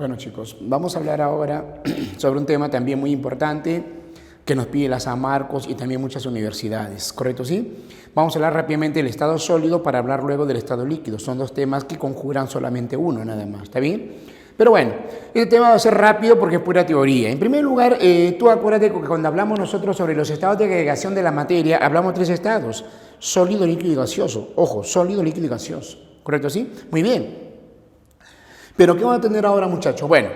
Bueno chicos, vamos a hablar ahora sobre un tema también muy importante que nos pide la San Marcos y también muchas universidades, ¿correcto? ¿Sí? Vamos a hablar rápidamente del estado sólido para hablar luego del estado líquido. Son dos temas que conjuran solamente uno nada más, ¿está bien? Pero bueno, este tema va a ser rápido porque es pura teoría. En primer lugar, tú acuérdate que cuando hablamos nosotros sobre los estados de agregación de la materia, hablamos de tres estados: sólido, líquido y gaseoso. Ojo, sólido, líquido y gaseoso, ¿correcto? ¿Sí? Muy bien. Pero ¿qué vamos a tener ahora, muchachos? Bueno,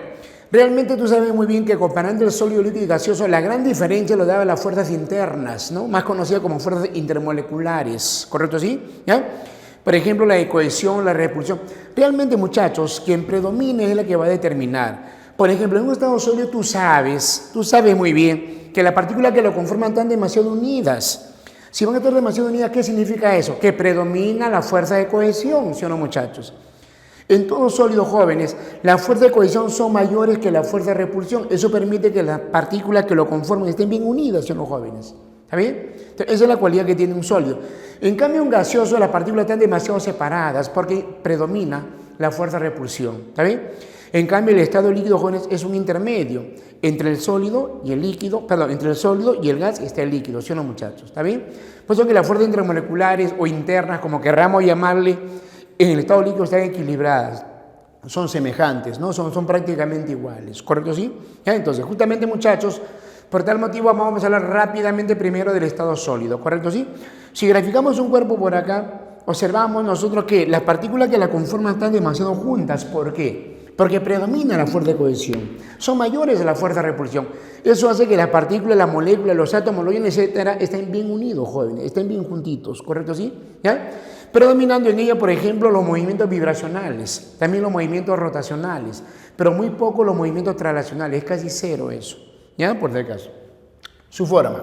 realmente tú sabes muy bien que comparando el sólido, líquido y gaseoso, la gran diferencia lo daban las fuerzas internas, ¿no? Más conocidas como fuerzas intermoleculares, ¿correcto? ¿Sí? ¿Ya? Por ejemplo, la de cohesión, la repulsión. Realmente, muchachos, quien predomine es la que va a determinar. Por ejemplo, en un estado sólido tú sabes muy bien que las partículas que lo conforman están demasiado unidas. Si van a estar demasiado unidas, ¿qué significa eso? Que predomina la fuerza de cohesión, ¿sí o no, muchachos? En todos sólidos jóvenes, las fuerzas de cohesión son mayores que la fuerza de repulsión. Eso permite que las partículas que lo conforman estén bien unidas en los jóvenes. ¿Está bien? Entonces, esa es la cualidad que tiene un sólido. En cambio, un gaseoso, las partículas están demasiado separadas porque predomina la fuerza de repulsión. ¿Está bien? En cambio, el estado líquido, jóvenes, es un intermedio. Entre el sólido y el líquido, perdón, entre el sólido y el gas está el líquido, ¿sí o no, muchachos? ¿Está bien? Pues son que las fuerzas intermoleculares o internas, como querramos llamarle, en el estado líquido están equilibradas, son semejantes, ¿no? Son prácticamente iguales, ¿correcto? ¿Sí? ¿Ya? Entonces, justamente, muchachos, por tal motivo vamos a hablar rápidamente primero del estado sólido, ¿correcto? ¿Sí? Si graficamos un cuerpo por acá, observamos nosotros que las partículas que la conforman están demasiado juntas. ¿Por qué? Porque predomina la fuerza de cohesión, son mayores a la fuerza de repulsión. Eso hace que las partículas, las moléculas, los átomos, los iones, etcétera, estén bien unidos, jóvenes, estén bien juntitos, ¿correcto? ¿Sí? ¿Ya? Predominando en ella, por ejemplo, los movimientos vibracionales, también los movimientos rotacionales, pero muy poco los movimientos traslacionales, es casi cero eso, ¿ya? Por si acaso. Su forma.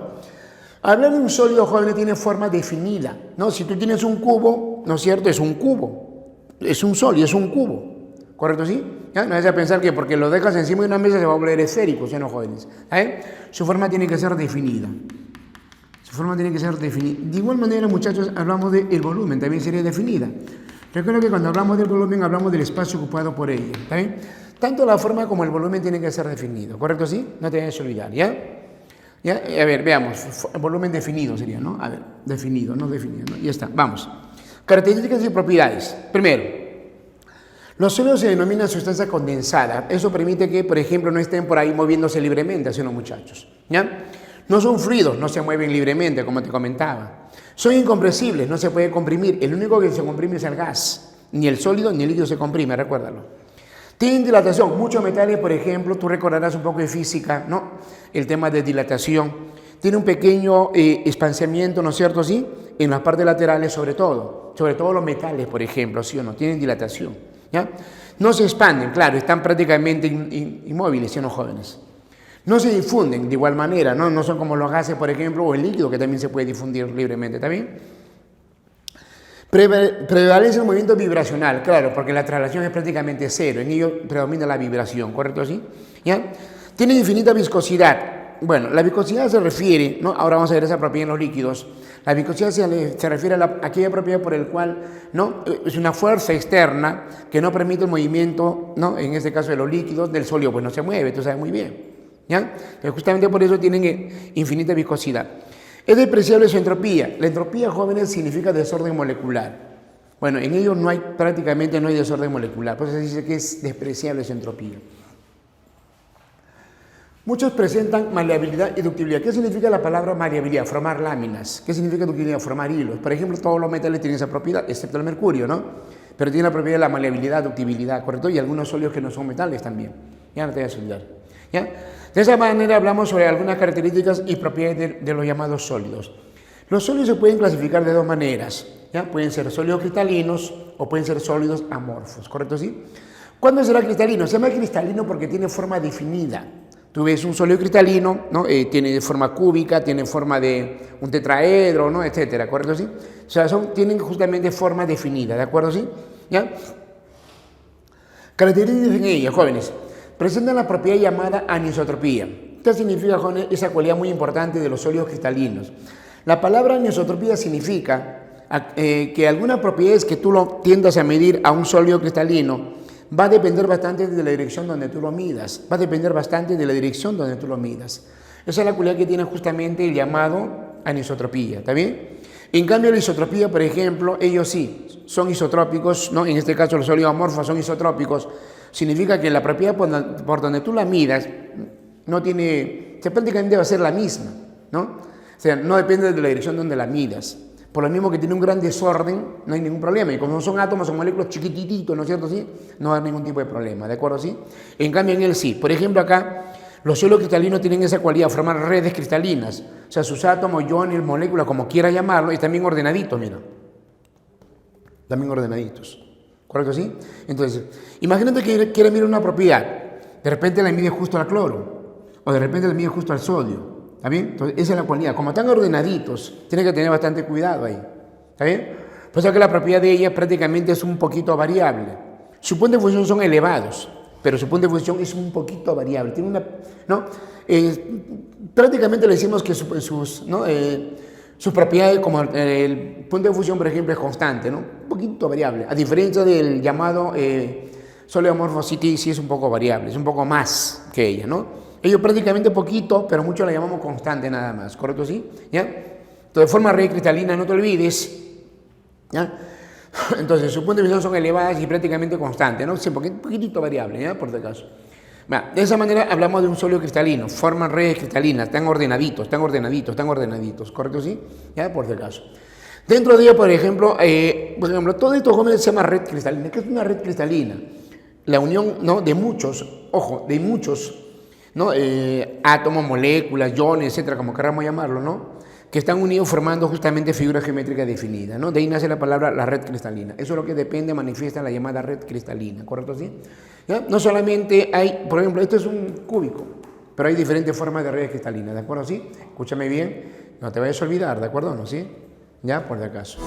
Hablar de un sólido, jóvenes, tiene forma definida, ¿no? Si tú tienes un cubo, ¿no es cierto? Es un cubo, es un sólido, es un cubo, ¿correcto? ¿Sí? ¿Ya? No vayas a pensar que porque lo dejas encima de una mesa se va a volver esférico, ¿sí, no, jóvenes? Su forma tiene que ser definida. Su forma tiene que ser definida. De igual manera, muchachos, hablamos del volumen, también sería definida. Recuerda que cuando hablamos del volumen, hablamos del espacio ocupado por ella, ¿está bien? Tanto la forma como el volumen tienen que ser definidos, ¿correcto? ¿Sí? No te vayas a olvidar, ¿ya? ¿Ya? A ver, veamos. El volumen definido sería, ¿no? A ver, definido, no definido, ¿no? Ya está, vamos. Características y propiedades. Primero, los sólidos se denominan sustancia condensada. Eso permite que, por ejemplo, no estén por ahí moviéndose libremente, así los muchachos, ¿ya? No son fluidos, no se mueven libremente, como te comentaba. Son incompresibles, no se puede comprimir. El único que se comprime es el gas. Ni el sólido ni el líquido se comprime, recuérdalo. Tienen dilatación. Muchos metales, por ejemplo, tú recordarás un poco de física, ¿no? El tema de dilatación. Tiene un pequeño espaciamiento, ¿no es cierto? Sí, en las partes laterales sobre todo. Sobre todo los metales, por ejemplo, ¿sí o no? Tienen dilatación, ¿ya? No se expanden, claro, están prácticamente inmóviles, ¿sí o no, jóvenes? No se difunden de igual manera, ¿no? No son como los gases, por ejemplo, o el líquido, que también se puede difundir libremente, ¿está bien? Prevalece el movimiento vibracional, claro, porque la traslación es prácticamente cero, en ello predomina la vibración, ¿correcto? ¿Sí? ¿Ya? Tiene infinita viscosidad. Bueno, la viscosidad se refiere, ¿no? Ahora vamos a ver esa propiedad en los líquidos. La viscosidad se refiere a aquella propiedad por el cual, ¿no? Es una fuerza externa que no permite el movimiento, ¿no? En este caso de los líquidos, del sólido, pues no se mueve, tú sabes muy bien. ¿Ya? Pero justamente por eso tienen infinita viscosidad. Es despreciable su entropía. La entropía, jóvenes, significa desorden molecular. Bueno, en ellos prácticamente no hay desorden molecular, por eso se dice que es despreciable su entropía. Muchos presentan maleabilidad y ductibilidad. ¿Qué significa la palabra maleabilidad? Formar láminas. ¿Qué significa ductibilidad? Formar hilos. Por ejemplo, todos los metales tienen esa propiedad, excepto el mercurio, ¿no? Pero tiene la propiedad de la maleabilidad, ductibilidad, ¿correcto? Y algunos sólidos que no son metales también. Ya no te voy a olvidar. ¿Ya? De esa manera hablamos sobre algunas características y propiedades de los llamados sólidos. Los sólidos se pueden clasificar de dos maneras, ¿ya? Pueden ser sólidos cristalinos o pueden ser sólidos amorfos, ¿correcto? ¿Sí? ¿Cuándo será cristalino? Se llama cristalino porque tiene forma definida. Tú ves un sólido cristalino, ¿no? Tiene forma cúbica, tiene forma de un tetraedro, ¿no? Etcétera, ¿correcto? ¿Sí? O sea, tienen justamente forma definida, ¿de acuerdo? ¿Sí? ¿Ya? Características en ellas, jóvenes. Presentan la propiedad llamada anisotropía. ¿Qué significa, jóvenes? Esa cualidad muy importante de los sólidos cristalinos. La palabra anisotropía significa que algunas propiedades que tú lo tiendas a medir a un sólido cristalino va a depender bastante de la dirección donde tú lo midas. Va a depender bastante de la dirección donde tú lo midas. Esa es la cualidad que tiene justamente el llamado anisotropía, ¿está bien? En cambio, la isotropía, por ejemplo, ellos sí son isotrópicos, ¿no? En este caso los oligomorfos son isotrópicos. Significa que la propiedad por donde tú la midas no tiene, prácticamente va a ser la misma, ¿no? O sea, no depende de la dirección donde la midas. Por lo mismo que tiene un gran desorden, no hay ningún problema. Y como son átomos o moléculas chiquititos, ¿no es cierto? ¿Sí? No va a haber ningún tipo de problema, ¿de acuerdo? ¿Sí? En cambio, en él sí. Por ejemplo, acá, los suelos cristalinos tienen esa cualidad, formar redes cristalinas. O sea, sus átomos, iones, moléculas, como quiera llamarlo, están bien ordenaditos, mira. Están bien ordenaditos. ¿Correcto? ¿Sí? Entonces, imagínate que quieres mirar una propiedad. De repente la mide justo al cloro. O de repente la mide justo al sodio. ¿Está bien? Entonces, esa es la cualidad. Como están ordenaditos, tienes que tener bastante cuidado ahí. ¿Está bien? Por eso que la propiedad de ella prácticamente es un poquito variable. Su punto de fusión son elevados, pero su punto de fusión es un poquito variable. Tiene una, ¿no? Prácticamente le decimos que sus propiedades, como el punto de fusión, por ejemplo, es constante, ¿no? Un poquito variable. A diferencia del llamado oligomorfo, sí es un poco variable, es un poco más que ella, ¿no? Ellos prácticamente poquito, pero mucho la llamamos constante nada más, ¿correcto? ¿Sí? ¿Ya? Entonces, forma red cristalina, no te olvides, ¿ya? Entonces, sus puntos de visión son elevadas y prácticamente constantes, ¿no? Sí, un poquitito variable, ¿ya? Por si acaso. Bueno, de esa manera hablamos de un sólido cristalino, forman redes cristalinas, están ordenaditos, ¿correcto? ¿Sí? ¿Ya? Por si acaso. Dentro de ello, por ejemplo, todo esto jóvenes se llama red cristalina. ¿Qué es una red cristalina? La unión, ¿no? de muchos, ¿no? Átomos, moléculas, iones, etcétera, como queramos llamarlo, ¿no? Que están unidos formando justamente figuras geométricas definidas, ¿no? De ahí nace la palabra la red cristalina. Eso es lo que depende, manifiesta la llamada red cristalina, ¿correcto? ¿Sí? ¿Ya? No solamente hay, por ejemplo, esto es un cúbico, pero hay diferentes formas de redes cristalinas, ¿de acuerdo? ¿Sí? Escúchame bien, no te vayas a olvidar, ¿de acuerdo? ¿No? ¿Sí? Ya, por si acaso.